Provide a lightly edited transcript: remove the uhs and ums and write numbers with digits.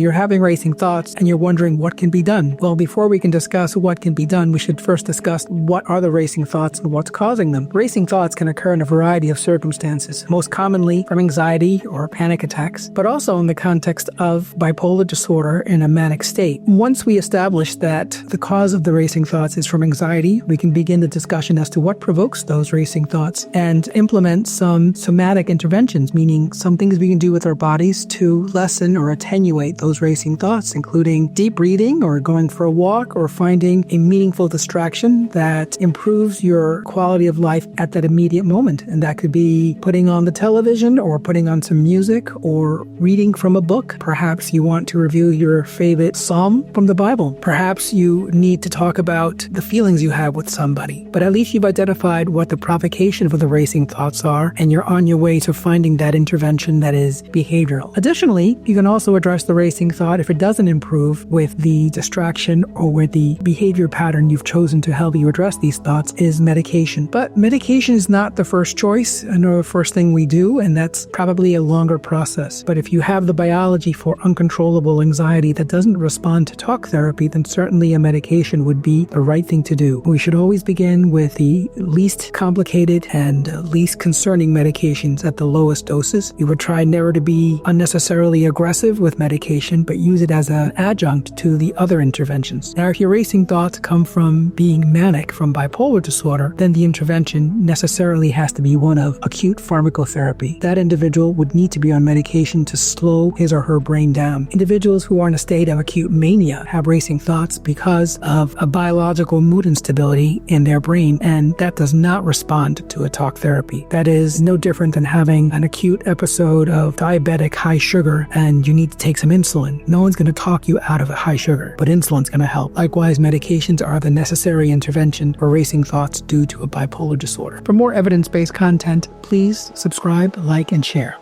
You're having racing thoughts and you're wondering what can be done. Well, before we can discuss what can be done, we should first discuss what are the racing thoughts and what's causing them. Racing thoughts can occur in a variety of circumstances, most commonly from anxiety or panic attacks, but also in the context of bipolar disorder in a manic state. Once we establish that the cause of the racing thoughts is from anxiety, we can begin the discussion as to what provokes those racing thoughts and implement some somatic interventions, meaning some things we can do with our bodies to lessen or attenuate those racing thoughts, including deep breathing or going for a walk or finding a meaningful distraction that improves your quality of life at that immediate moment. And that could be putting on the television or putting on some music or reading from a book. Perhaps you want to review your favorite psalm from the Bible. Perhaps you need to talk about the feelings you have with somebody. But at least you've identified what the provocation for the racing thoughts are, and you're on your way to finding that intervention that is behavioral. Additionally, you can also address the racing thought if it doesn't improve with the distraction or with the behavior pattern you've chosen to help you address these thoughts is medication. But medication is not the first choice and the first thing we do, and that's probably a longer process. But if you have the biology for uncontrollable anxiety that doesn't respond to talk therapy, then certainly a medication would be the right thing to do. We should always begin with the least complicated and least concerning medications at the lowest doses. You would try never to be unnecessarily aggressive with medication, but use it as an adjunct to the other interventions. Now, if your racing thoughts come from being manic from bipolar disorder, then the intervention necessarily has to be one of acute pharmacotherapy. That individual would need to be on medication to slow his or her brain down. Individuals who are in a state of acute mania have racing thoughts because of a biological mood instability in their brain, and that does not respond to a talk therapy. That is no different than having an acute episode of diabetic high sugar and you need to take some insulin. No one's going to talk you out of a high sugar, but insulin's going to help. Likewise, medications are the necessary intervention for racing thoughts due to a bipolar disorder. For more evidence-based content, please subscribe, like, and share.